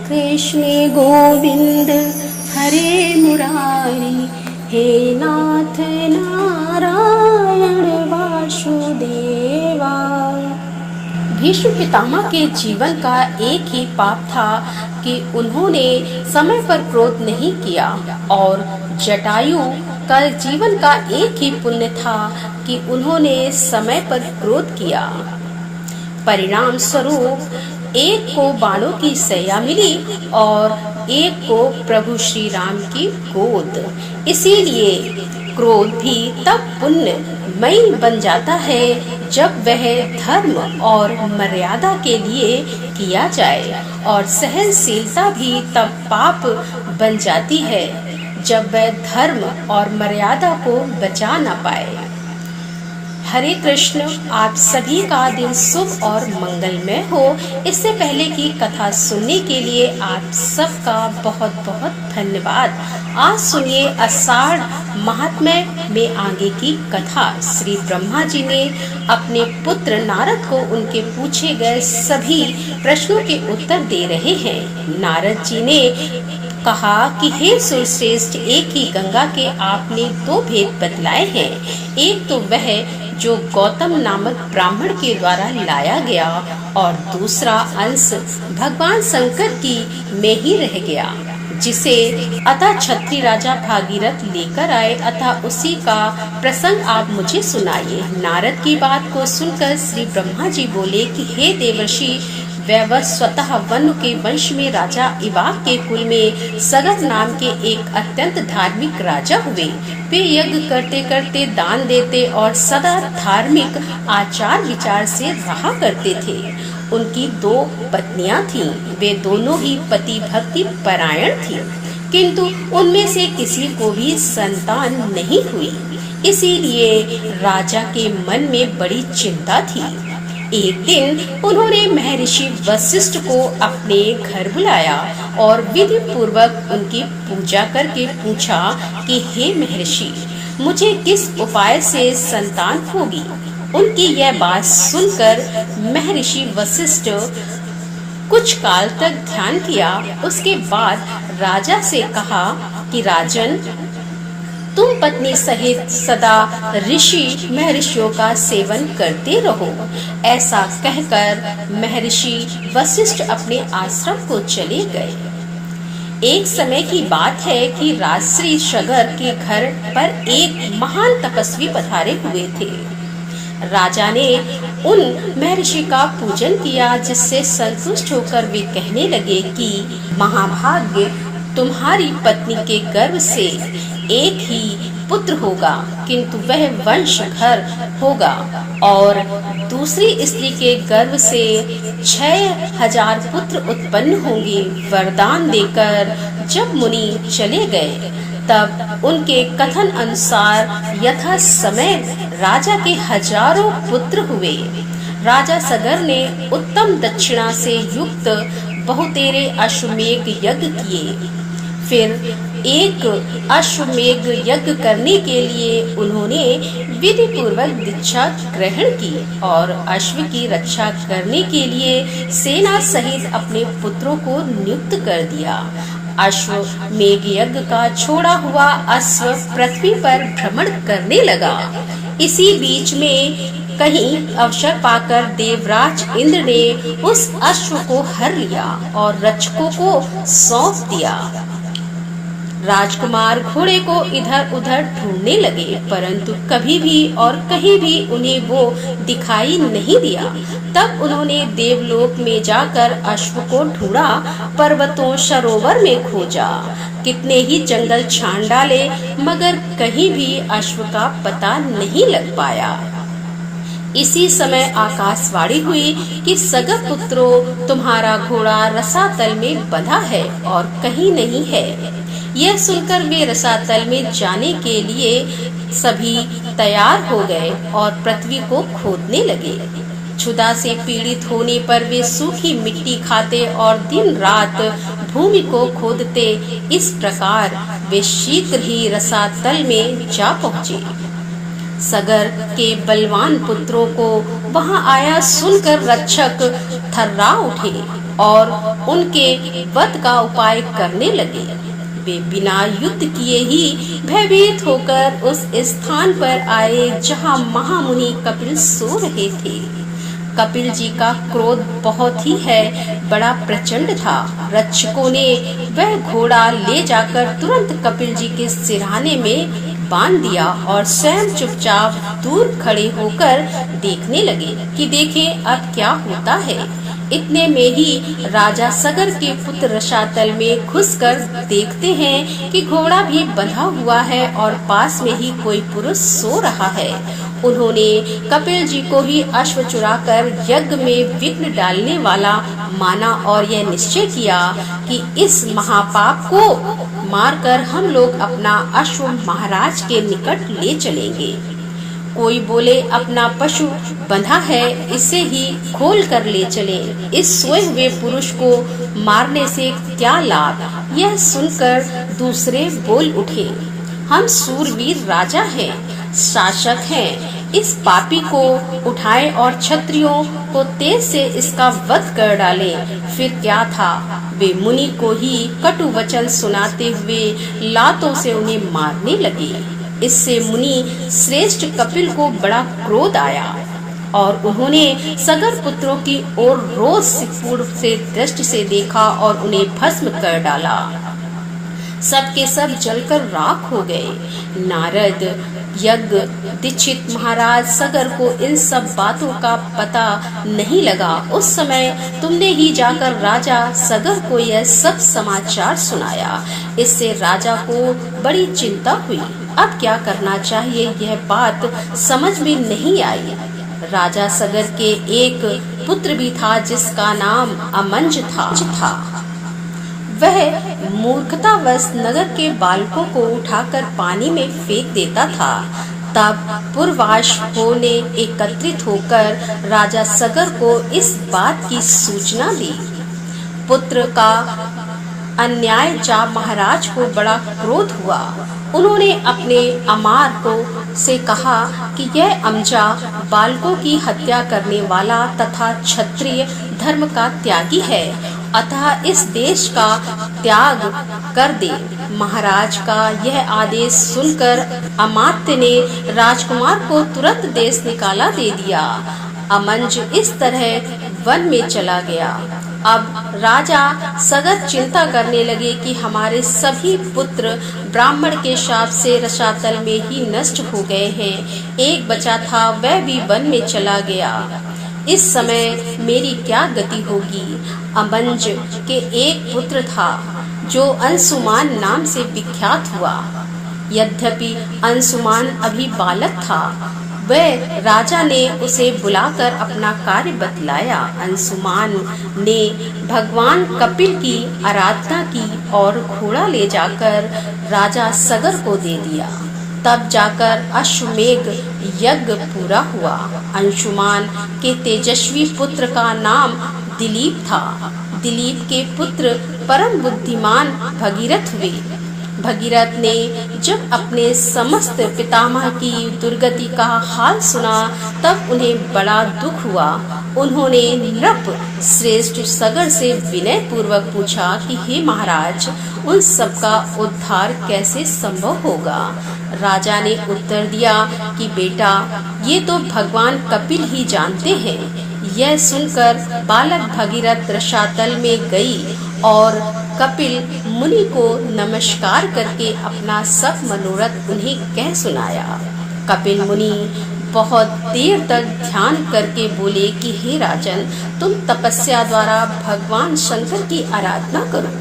कृष्ण गोविंद हरे मुरारी, हे नाथ नारायण वासुदेवा। भीष्म पितामह के जीवन का एक ही पाप था कि उन्होंने समय पर क्रोध नहीं किया, और जटायु का जीवन का एक ही पुण्य था कि उन्होंने समय पर क्रोध किया। परिणाम स्वरूप एक को बाणों की सैया मिली और एक को प्रभु श्री राम की गोद। इसीलिए क्रोध भी तब पुण्यमयी बन जाता है जब वह धर्म और मर्यादा के लिए किया जाए, और सहनशीलता भी तब पाप बन जाती है जब वह धर्म और मर्यादा को बचा न पाए। हरे कृष्ण। आप सभी का दिन शुभ और मंगलमय हो। इससे पहले की कथा सुनने के लिए आप सबका बहुत बहुत धन्यवाद। आज सुनिए आषाढ़ महात्म्य में आगे की कथा। श्री ब्रह्मा जी ने अपने पुत्र नारद को उनके पूछे गए सभी प्रश्नों के उत्तर दे रहे हैं। नारद जी ने कहा कि हे सुरश्रेष्ठ, एक ही गंगा के आपने दो भेद बतलाए हैं। एक तो वह जो गौतम नामक ब्राह्मण के द्वारा लाया गया, और दूसरा अंश भगवान शंकर की में ही रह गया, जिसे अतः क्षत्रिय राजा भागीरथ लेकर आए। अतः उसी का प्रसंग आप मुझे सुनाइए। नारद की बात को सुनकर श्री ब्रह्मा जी बोले कि हे देवर्षि, वैवस्वतः वन के वंश में राजा इवाक के कुल में सगर नाम के एक अत्यंत धार्मिक राजा हुए। वे यज्ञ करते करते दान देते और सदा धार्मिक आचार विचार से रहा करते थे। उनकी दो पत्नियां थीं। वे दोनों ही पति भक्ति परायण थीं, किंतु उनमें से किसी को भी संतान नहीं हुई। इसीलिए राजा के मन में बड़ी चिंता थी। एक दिन उन्होंने महर्षि वशिष्ठ को अपने घर बुलाया और विधि पूर्वक उनकी पूजा करके पूछा कि हे महर्षि, मुझे किस उपाय से संतान होगी। उनकी यह बात सुनकर महर्षि वशिष्ठ कुछ काल तक ध्यान किया। उसके बाद राजा से कहा कि राजन, तुम पत्नी सहित सदा ऋषि महर्षियों का सेवन करते रहो। ऐसा कहकर महर्षि वशिष्ठ अपने आश्रम को चले गए। एक समय की बात है कि राजश्री सगर के घर पर एक महान तपस्वी पधारे हुए थे। राजा ने उन महर्षि का पूजन किया, जिससे संतुष्ट होकर वे कहने लगे कि महाभाग्य, तुम्हारी पत्नी के गर्भ से एक ही पुत्र होगा, किंतु वह वंशधर होगा, और दूसरी स्त्री के गर्भ से 6000 पुत्र उत्पन्न होंगे। वरदान देकर जब मुनि चले गए, तब उनके कथन अनुसार यथा समय राजा के हजारों पुत्र हुए। राजा सगर ने उत्तम दक्षिणा से युक्त बहुतेरे अश्वमेध यज्ञ किए। फिर एक अश्वमेध यज्ञ करने के लिए उन्होंने विधि पूर्वक दीक्षा ग्रहण की और अश्व की रक्षा करने के लिए सेना सहित अपने पुत्रों को नियुक्त कर दिया। अश्वमेध यज्ञ का छोड़ा हुआ अश्व पृथ्वी पर भ्रमण करने लगा। इसी बीच में कहीं अवसर पाकर देवराज इंद्र ने उस अश्व को हर लिया और रक्षकों को सौंप दिया। राजकुमार घोड़े को इधर उधर ढूंढने लगे, परंतु कभी भी और कहीं भी उन्हें वो दिखाई नहीं दिया। तब उन्होंने देवलोक में जाकर अश्व को ढूंढा, पर्वतों सरोवर में खोजा, कितने ही जंगल छान डाले, मगर कहीं भी अश्व का पता नहीं लग पाया। इसी समय आकाशवाणी हुई कि सगर पुत्रों, तुम्हारा घोड़ा रसातल में बंधा है और कहीं नहीं है। यह सुनकर वे रसातल में जाने के लिए सभी तैयार हो गए और पृथ्वी को खोदने लगे। क्षुधा से पीड़ित होने पर वे सूखी मिट्टी खाते और दिन रात भूमि को खोदते। इस प्रकार वे शीघ्र ही रसातल में जा पहुँचे। सगर के बलवान पुत्रों को वहां आया सुनकर रक्षक थर्रा उठे। और उनके वध का उपाय करने लगे। वे बिना युद्ध किए ही भयभीत होकर उस स्थान पर आए जहां महामुनि कपिल सो रहे थे। कपिल जी का क्रोध बहुत ही बड़ा प्रचंड था। रक्षकों ने वह घोड़ा ले जाकर तुरंत कपिल जी के सिरहाने में बांध दिया और स्वयं चुपचाप दूर खड़े होकर देखने लगे कि देखें अब क्या होता है। इतने में ही राजा सगर के पुत्र रसातल में घुसकर देखते हैं कि घोड़ा भी बंधा हुआ है और पास में ही कोई पुरुष सो रहा है। उन्होंने कपिल जी को ही अश्व चुराकर यज्ञ में विघ्न डालने वाला माना और यह निश्चय किया कि इस महापाप को मारकर हम लोग अपना अश्व महाराज के निकट ले चलेंगे। कोई बोले अपना पशु बंधा है, इसे ही खोल कर ले चले। इस सोए हुए पुरुष को मारने से क्या लाभ। यह सुनकर दूसरे बोल उठे, हम सूरवीर राजा हैं, शासक हैं, इस पापी को उठाएं और क्षत्रियों को तेज से इसका वध कर डालें। फिर क्या था, वे मुनि को ही कटु वचन सुनाते हुए लातों से उन्हें मारने लगे। इससे मुनि श्रेष्ठ कपिल को बड़ा क्रोध आया और उन्होंने सगर पुत्रों की ओर रोष पूर्व से दृष्टि से देखा और उन्हें भस्म कर डाला। सब के सब जलकर राख हो गए। नारद यज्ञ दीक्षित महाराज सगर को इन सब बातों का पता नहीं लगा। उस समय तुमने ही जाकर राजा सगर को यह सब समाचार सुनाया। इससे राजा को बड़ी चिंता हुई। अब क्या करना चाहिए यह बात समझ में नहीं आई। राजा सगर के एक पुत्र भी था जिसका नाम अमंज था। वह मूर्खतावश नगर के बालकों को उठाकर पानी में फेंक देता था। तब पूर्वाश्व ने एकत्रित होकर राजा सगर को इस बात की सूचना दी। पुत्र का अन्याय जा महाराज को बड़ा क्रोध हुआ। उन्होंने अपने अमार को से कहा कि यह अमजा बालकों की हत्या करने वाला तथा क्षत्रिय धर्म का त्यागी है, अतः इस देश का त्याग कर दे। महाराज का यह आदेश सुनकर अमात्य ने राजकुमार को तुरंत देश निकाला दे दिया। अमंज इस तरह वन में चला गया। अब राजा सगर चिंता करने लगे कि हमारे सभी पुत्र ब्राह्मण के शाप से रसातल में ही नष्ट हो गए हैं। एक बचा था, वह भी वन में चला गया। इस समय मेरी क्या गति होगी। अमंज के एक पुत्र था जो अंशुमान नाम से विख्यात हुआ। यद्यपि अंशुमान अभी बालक था, वह राजा ने उसे बुलाकर अपना कार्य बतलाया। अंशुमान ने भगवान कपिल की आराधना की और घोड़ा ले जाकर राजा सगर को दे दिया। तब जाकर अश्वमेघ यज्ञ पूरा हुआ। अंशुमान के तेजस्वी पुत्र का नाम दिलीप था। दिलीप के पुत्र परम बुद्धिमान भगीरथ हुए। भगीरथ ने जब अपने समस्त पितामह की दुर्गति का हाल सुना तब उन्हें बड़ा दुख हुआ। उन्होंने नृप श्रेष्ठ सगर से विनय पूर्वक पूछा कि हे महाराज, उन सबका उद्धार कैसे संभव होगा। राजा ने उत्तर दिया कि बेटा, ये तो भगवान कपिल ही जानते हैं। यह सुनकर बालक भगीरथ रसातल में गई और कपिल मुनि को नमस्कार करके अपना सब मनोरथ उन्हें कह सुनाया। कपिल मुनि बहुत देर तक ध्यान करके बोले कि हे राजन, तुम तपस्या द्वारा भगवान शंकर की आराधना करो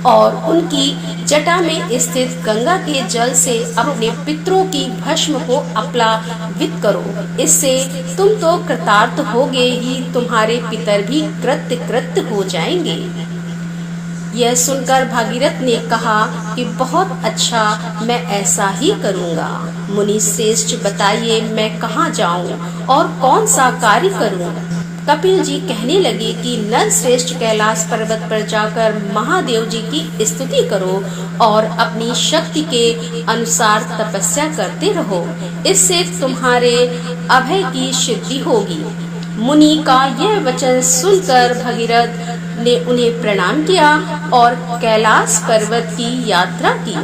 और उनकी जटा में स्थित गंगा के जल से अपने पितरों की भस्म को अपलावित करो। इससे तुम तो कृतार्थ होगे ही, तुम्हारे पितर भी कृत्य हो जाएंगे। यह सुनकर भागीरथ ने कहा कि बहुत अच्छा, मैं ऐसा ही करूँगा। मुनि श्रेष्ठ, बताइए मैं कहाँ जाऊँ और कौन सा कार्य करूँ। कपिल जी कहने लगे कि नर श्रेष्ठ कैलाश पर्वत पर जाकर महादेव जी की स्तुति करो और अपनी शक्ति के अनुसार तपस्या करते रहो, इससे तुम्हारे अभय की सिद्धि होगी। मुनि का यह वचन सुनकर भगीरथ ने उन्हें प्रणाम किया और कैलाश पर्वत की यात्रा की।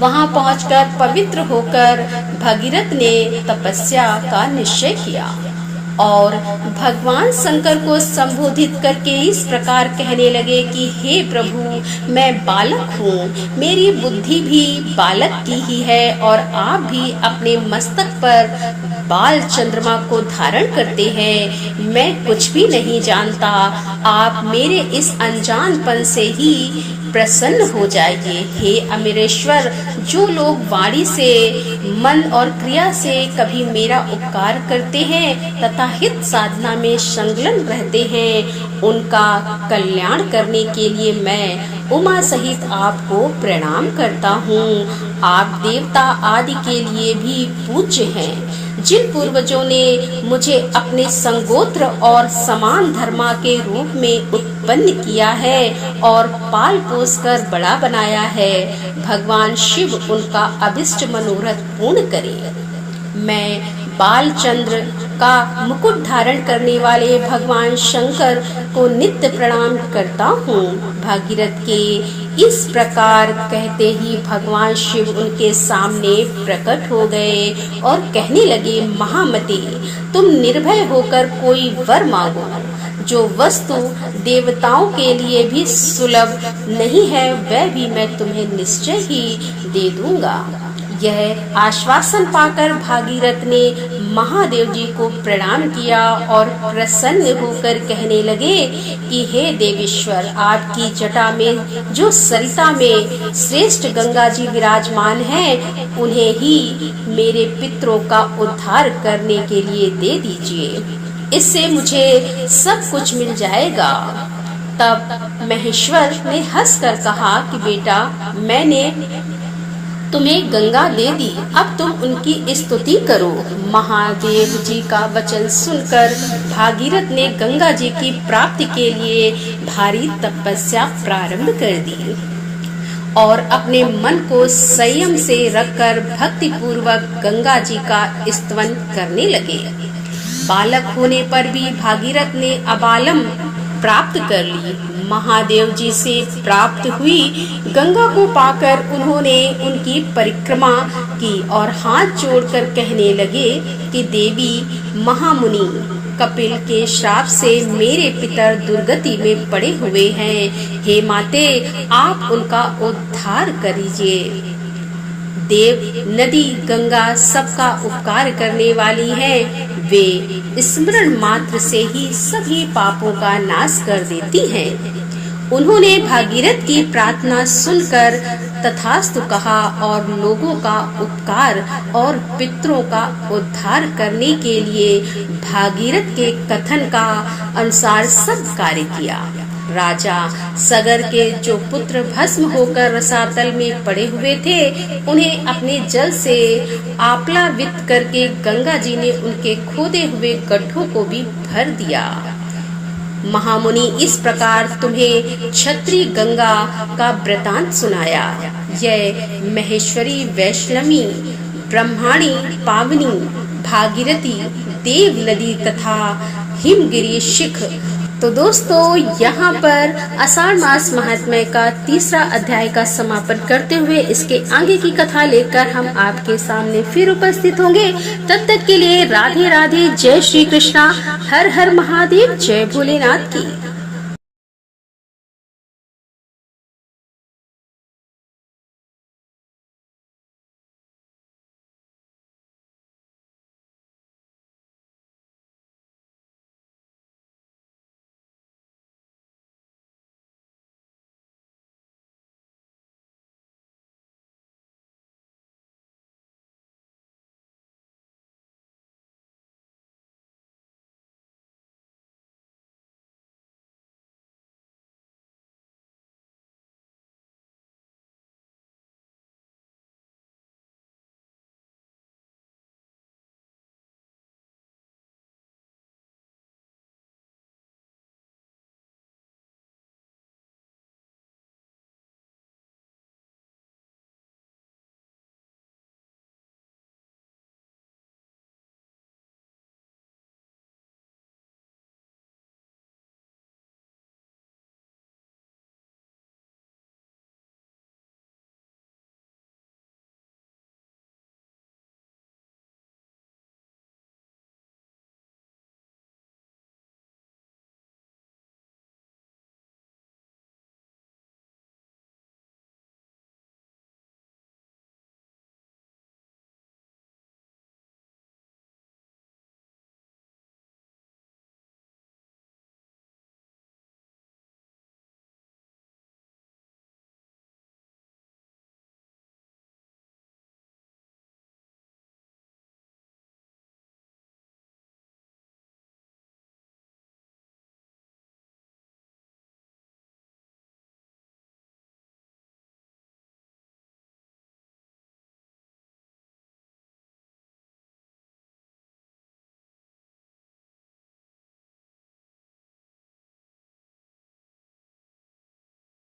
वहां पहुंचकर पवित्र होकर भगीरथ ने तपस्या का निश्चय किया और भगवान शंकर को संबोधित करके इस प्रकार कहने लगे कि हे प्रभु, मैं बालक हूँ, मेरी बुद्धि भी बालक की ही है और आप भी अपने मस्तक पर बाल चंद्रमा को धारण करते हैं। मैं कुछ भी नहीं जानता, आप मेरे इस अनजानपन से ही प्रसन्न हो जाइए। हे अमरेश्वर, जो लोग वाणी से, मन और क्रिया से कभी मेरा उपकार करते हैं तथा हित साधना में संलग्न रहते हैं, उनका कल्याण करने के लिए मैं उमा सहित आपको प्रणाम करता हूँ। आप देवता आदि के लिए भी पूज्य हैं। जिन पूर्वजों ने मुझे अपने संगोत्र और समान धर्मा के रूप में उत्पन्न किया है और पाल पोस कर बड़ा बनाया है, भगवान शिव उनका अभिष्ट मनोरथ पूर्ण करे। मैं बालचंद्र का मुकुट धारण करने वाले भगवान शंकर को नित्य प्रणाम करता हूँ। भागीरथ के इस प्रकार कहते ही भगवान शिव उनके सामने प्रकट हो गए और कहने लगे, महामते, तुम निर्भय होकर कोई वर मांगो। जो वस्तु देवताओं के लिए भी सुलभ नहीं है, वह भी मैं तुम्हें निश्चय ही दे दूंगा। यह आश्वासन पाकर भागीरथ ने महादेव जी को प्रणाम किया और प्रसन्न होकर कहने लगे कि हे देवेश्वर, आपकी जटा में जो सरिता में श्रेष्ठ गंगा जी विराजमान हैं, उन्हें ही मेरे पितरों का उद्धार करने के लिए दे दीजिए। इससे मुझे सब कुछ मिल जाएगा। तब महेश्वर ने हंसकर कहा कि बेटा, मैंने तुम्हें गंगा दे दी, अब तुम उनकी स्तुति करो। महादेव जी का वचन सुनकर भागीरथ ने गंगा जी की प्राप्ति के लिए भारी तपस्या प्रारंभ कर दी और अपने मन को संयम से रखकर भक्ति पूर्वक गंगा जी का स्तवन करने लगे। बालक होने पर भी भागीरथ ने अबालम प्राप्त कर ली। महादेव जी से प्राप्त हुई गंगा को पाकर उन्होंने उनकी परिक्रमा की और हाथ जोड़कर कहने लगे कि देवी, महामुनि कपिल के श्राप से मेरे पितर दुर्गति में पड़े हुए हैं। हे माते, आप उनका उद्धार करिए। देव नदी गंगा सबका उपकार करने वाली है। वे स्मरण मात्र से ही सभी पापों का नाश कर देती हैं। उन्होंने भागीरथ की प्रार्थना सुनकर तथास्तु कहा और लोगों का उपकार और पितरों का उद्धार करने के लिए भागीरथ के कथन का अनुसार सब कार्य किया। राजा सगर के जो पुत्र भस्म होकर रसातल में पड़े हुए थे, उन्हें अपने जल से आप्लावित करके गंगा जी ने उनके खोदे हुए गड्ढों को भी भर दिया। महामुनि, इस प्रकार तुम्हें क्षत्रिय गंगा का वृतांत सुनाया। यह महेश्वरी, वैष्णवी, ब्रह्माणी, पावनी, भागीरथी, देव नदी तथा हिमगिरी शिख। तो दोस्तों, यहाँ पर आषाढ़ मास महात्म्य का तीसरा अध्याय का समापन करते हुए इसके आगे की कथा लेकर हम आपके सामने फिर उपस्थित होंगे। तब तक के लिए राधे राधे, जय श्री कृष्णा, हर हर महादेव, जय भोलेनाथ की।